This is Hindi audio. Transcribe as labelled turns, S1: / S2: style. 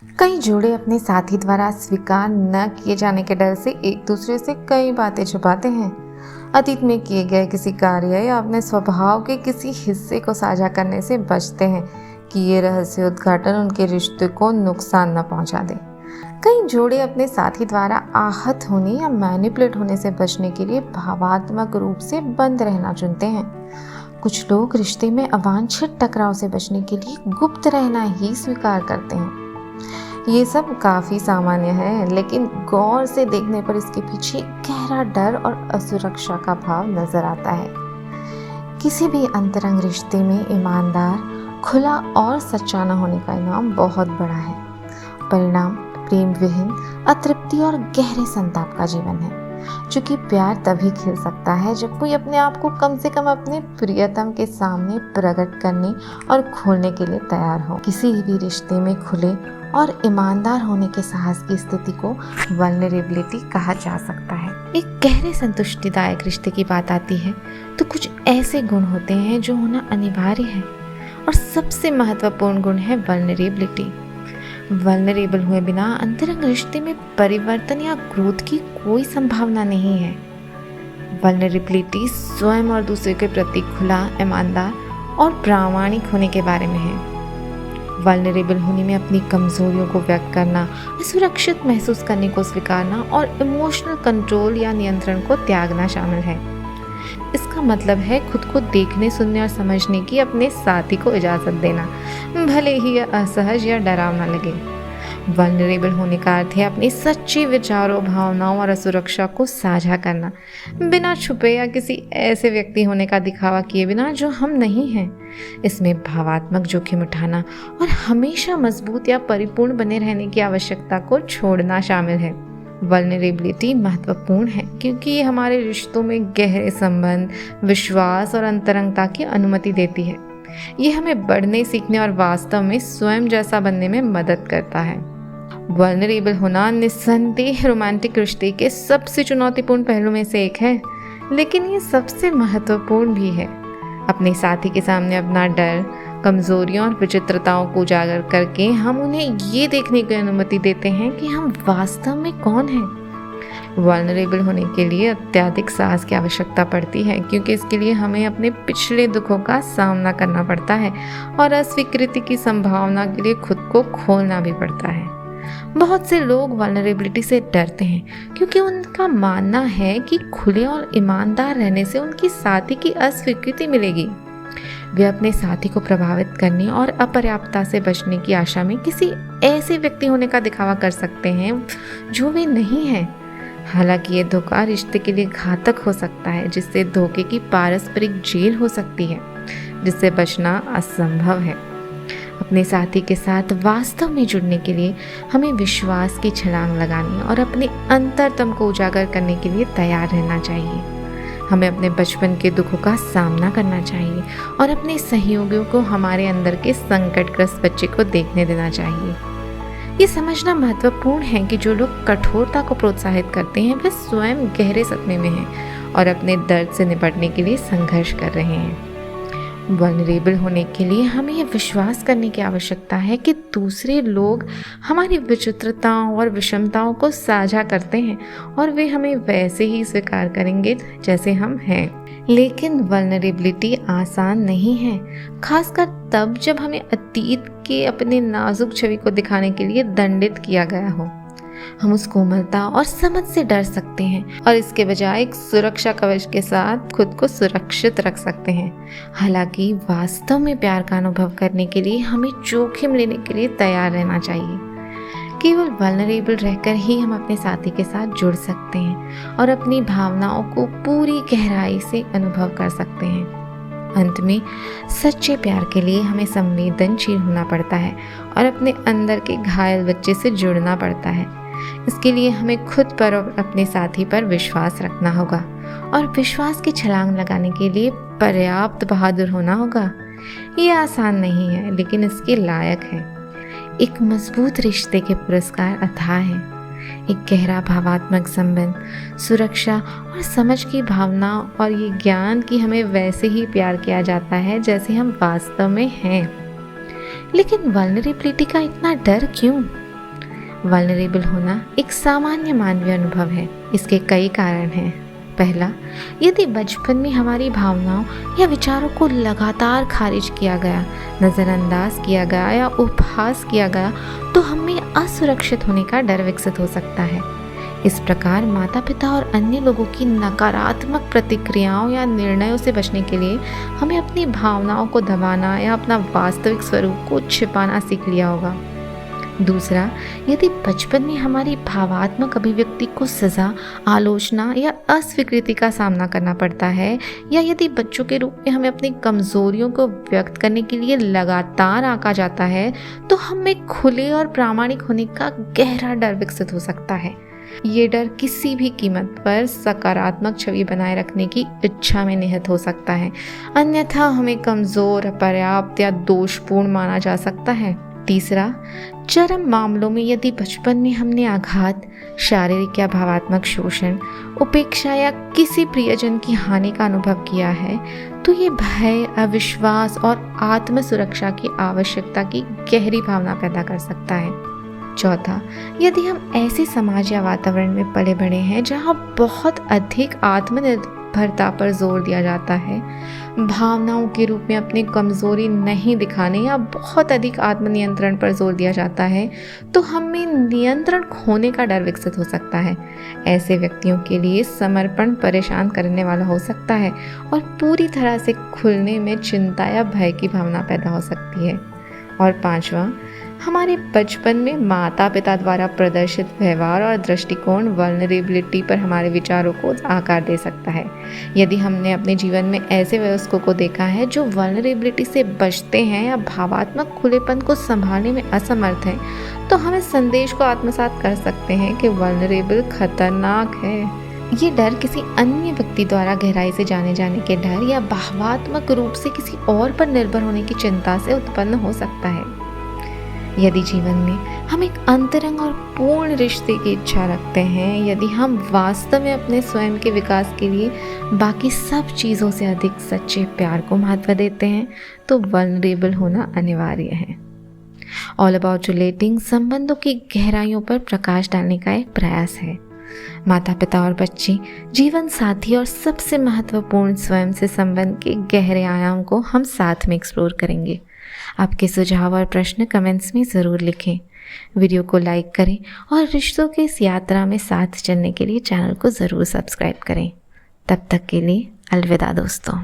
S1: कई जोड़े अपने साथी द्वारा स्वीकार न किए जाने के डर से एक दूसरे से कई बातें छुपाते हैं। अतीत में किए गए किसी कार्य या अपने स्वभाव के किसी हिस्से को साझा करने से बचते हैं कि ये रहस्य उद्घाटन उनके रिश्ते को नुकसान न पहुंचा दे। कई जोड़े अपने साथी द्वारा आहत होने या मैनिपुलेट होने से बचने के लिए भावात्मक रूप से बंद रहना चुनते हैं। कुछ लोग रिश्ते में अवांछित टकराव से बचने के लिए गुप्त रहना ही स्वीकार करते हैं। ये सब काफी सामान्य है, लेकिन गौर से देखने पर इसके पीछे गहरा डर और असुरक्षा का भाव नजर आता है। किसी भी अंतरंग रिश्ते में ईमानदार, खुला और सच्चा न होने का इनाम बहुत बड़ा है। परिणाम प्रेम विहीन, अतृप्ति और गहरे संताप का जीवन है। क्योंकि प्यार तभी खिल सकता है जब कोई अपने आप को कम से कम अपने प्रियतम के सामने प्रकट करने और खोलने के लिए तैयार हो। किसी भी रिश्ते में खुले और ईमानदार होने के साहस की स्थिति को वल्नरेबिलिटी कहा जा सकता है। एक गहरे संतुष्टिदायक रिश्ते की बात आती है तो कुछ ऐसे गुण होते हैं जो होना अनिवार्य है, और सबसे महत्वपूर्ण गुण है वल्नरेबिलिटी। वल्नरेबल हुए बिना अंतरंग रिश्ते में परिवर्तन या ग्रोथ की कोई संभावना नहीं है। वल्नरेबिलिटी स्वयं और दूसरे के प्रति खुला, ईमानदार और प्रामाणिक होने के बारे में है। वल्नरेबल होने में अपनी कमजोरियों को व्यक्त करना, असुरक्षित महसूस करने को स्वीकारना और इमोशनल कंट्रोल या नियंत्रण को त्यागना शामिल है। इसका मतलब है खुद को देखने, सुनने और समझने की अपने साथी को इजाज़त देना, भले ही यह असहज या डरावना लगे। वल्नरेबल होने का अर्थ है अपने सच्चे विचारों, भावनाओं और असुरक्षा को साझा करना, बिना छुपे या किसी ऐसे व्यक्ति होने का दिखावा किए बिना जो हम नहीं हैं। इसमें भावात्मक जोखिम उठाना और हमेशा मजबूत या परिपूर्ण बने रहने की आवश्यकता को छोड़ना शामिल है। वल्नरेबिलिटी महत्वपूर्ण है क्योंकि ये हमारे रिश्तों में गहरे संबंध, विश्वास और अंतरंगता की अनुमति देती है। ये हमें बढ़ने, सीखने और वास्तव में स्वयं जैसा बनने में मदद करता है। वल्नरेबल होना निस्संदेह रोमांटिक रिश्ते के सबसे चुनौतीपूर्ण पहलू में से एक है, लेकिन ये सबसे महत्वपूर्ण भी है। अपने साथी के सामने अपना डर, कमजोरियों और विचित्रताओं को उजागर करके हम उन्हें ये देखने की अनुमति देते हैं कि हम वास्तव में कौन हैं। वल्नरेबल होने के लिए अत्यधिक साहस की आवश्यकता पड़ती है, क्योंकि इसके लिए हमें अपने पिछले दुखों का सामना करना पड़ता है और अस्वीकृति की संभावना के लिए खुद को खोलना भी पड़ता है। बहुत से लोग वल्नरेबिलिटी से डरते हैं क्योंकि उनका मानना है कि खुले और ईमानदार रहने से उनकी साथी की अस्वीकृति मिलेगी। वे अपने साथी को प्रभावित करने और अपर्याप्तता से बचने की आशा में किसी ऐसे व्यक्ति होने का दिखावा कर सकते हैं जो वे नहीं हैं। हालांकि ये धोखा रिश्ते के लिए घातक हो सकता है, जिससे धोखे की पारस्परिक जेल हो सकती है, जिससे बचना असंभव है। अपने साथी के साथ वास्तव में जुड़ने के लिए हमें विश्वास की छलांग लगानी और अपने अंतरतम को उजागर करने के लिए तैयार रहना चाहिए। हमें अपने बचपन के दुखों का सामना करना चाहिए और अपने सहयोगियों को हमारे अंदर के संकटग्रस्त बच्चे को देखने देना चाहिए। ये समझना महत्वपूर्ण है कि जो लोग कठोरता को प्रोत्साहित करते हैं वे स्वयं गहरे सदमे में हैं और अपने दर्द से निपटने के लिए संघर्ष कर रहे हैं। वल्नरेबल होने के लिए हमें यह विश्वास करने की आवश्यकता है कि दूसरे लोग हमारी विचित्रताओं और विषमताओं को साझा करते हैं और वे हमें वैसे ही स्वीकार करेंगे जैसे हम हैं। लेकिन वल्नरेबिलिटी आसान नहीं है, खासकर तब जब हमें अतीत के अपने नाजुक छवि को दिखाने के लिए दंडित किया गया हो। हम उस कोमलता और समझ से डर सकते हैं और इसके बजाय एक सुरक्षा कवच के साथ खुद को सुरक्षित रख सकते हैं। हालांकि वास्तव में प्यार का अनुभव करने के लिए हमें जोखिम लेने के लिए तैयार रहना चाहिए। केवल वल्नरेबल रहकर ही हम अपने साथी के साथ जुड़ सकते हैं और अपनी भावनाओं को पूरी गहराई से अनुभव कर सकते हैं। अंत में सच्चे प्यार के लिए हमें संवेदनशील होना पड़ता है और अपने अंदर के घायल बच्चे से जुड़ना पड़ता है। इसके लिए हमें खुद पर और अपने साथी पर विश्वास रखना होगा और विश्वास की छलांग लगाने के लिए पर्याप्त बहादुर होना होगा। ये आसान नहीं है, लेकिन इसके लायक है। एक मजबूत रिश्ते के पुरस्कार अथाह हैं। एक गहरा भावात्मक संबंध, सुरक्षा और समझ की भावना और ये ज्ञान कि हमें वैसे ही प्यार किया जाता है जैसे हम वास्तव में हैं। लेकिन वल्नरेबिलिटी का इतना डर क्यों? वल्नरेबल होना एक सामान्य मानवीय अनुभव है। इसके कई कारण हैं। पहला, यदि बचपन में हमारी भावनाओं या विचारों को लगातार खारिज किया गया, नज़रअंदाज किया गया या उपहास किया गया तो हमें असुरक्षित होने का डर विकसित हो सकता है। इस प्रकार माता पिता और अन्य लोगों की नकारात्मक प्रतिक्रियाओं या निर्णयों से बचने के लिए हमें अपनी भावनाओं को दबाना या अपना वास्तविक स्वरूप को छिपाना सीख लिया होगा। दूसरा, यदि बचपन में हमारी भावात्मक अभिव्यक्ति को सज़ा, आलोचना या अस्वीकृति का सामना करना पड़ता है, या यदि बच्चों के रूप में हमें अपनी कमज़ोरियों को व्यक्त करने के लिए लगातार आंका जाता है, तो हमें खुले और प्रामाणिक होने का गहरा डर विकसित हो सकता है। ये डर किसी भी कीमत पर सकारात्मक छवि बनाए रखने की इच्छा में निहित हो सकता है, अन्यथा हमें कमज़ोर, अपर्याप्त या दोषपूर्ण माना जा सकता है। तीसरा, चरम मामलों में यदि बचपन में हमने आघात, शारीरिक या भावात्मक शोषण, उपेक्षा या किसी प्रियजन की हानि का अनुभव किया है, तो ये भय, अविश्वास और आत्म सुरक्षा की आवश्यकता की गहरी भावना पैदा कर सकता है। चौथा, यदि हम ऐसे समाज या वातावरण में पले बढ़े हैं जहाँ बहुत अधिक आत्मनिर्भरता पर जोर दिया जाता है, भावनाओं के रूप में अपनी कमज़ोरी नहीं दिखाने या बहुत अधिक आत्मनियंत्रण पर जोर दिया जाता है, तो हमें नियंत्रण खोने का डर विकसित हो सकता है। ऐसे व्यक्तियों के लिए समर्पण परेशान करने वाला हो सकता है और पूरी तरह से खुलने में चिंता या भय की भावना पैदा हो सकती है। और पांचवा, हमारे बचपन में माता पिता द्वारा प्रदर्शित व्यवहार और दृष्टिकोण वल्नरेबिलिटी पर हमारे विचारों को आकार दे सकता है। यदि हमने अपने जीवन में ऐसे वयस्कों को देखा है जो वल्नरेबिलिटी से बचते हैं या भावात्मक खुलेपन को संभालने में असमर्थ हैं, तो हम इस संदेश को आत्मसात कर सकते हैं कि वल्नरेबल खतरनाक है। ये डर किसी अन्य व्यक्ति द्वारा गहराई से जाने जाने के डर या भावात्मक रूप से किसी और पर निर्भर होने की चिंता से उत्पन्न हो सकता है। यदि जीवन में हम एक अंतरंग और पूर्ण रिश्ते की इच्छा रखते हैं, यदि हम वास्तव में अपने स्वयं के विकास के लिए बाकी सब चीज़ों से अधिक सच्चे प्यार को महत्व देते हैं, तो वल्नरेबल होना अनिवार्य है। ऑल अबाउट रिलेटिंग संबंधों की गहराइयों पर प्रकाश डालने का एक प्रयास है। माता पिता और बच्चे, जीवन साथी और सबसे महत्वपूर्ण स्वयं से संबंध के गहरे आयाम को हम साथ में एक्सप्लोर करेंगे। आपके सुझाव और प्रश्न कमेंट्स में ज़रूर लिखें। वीडियो को लाइक करें और रिश्तों की इस यात्रा में साथ चलने के लिए चैनल को ज़रूर सब्सक्राइब करें। तब तक के लिए अलविदा दोस्तों।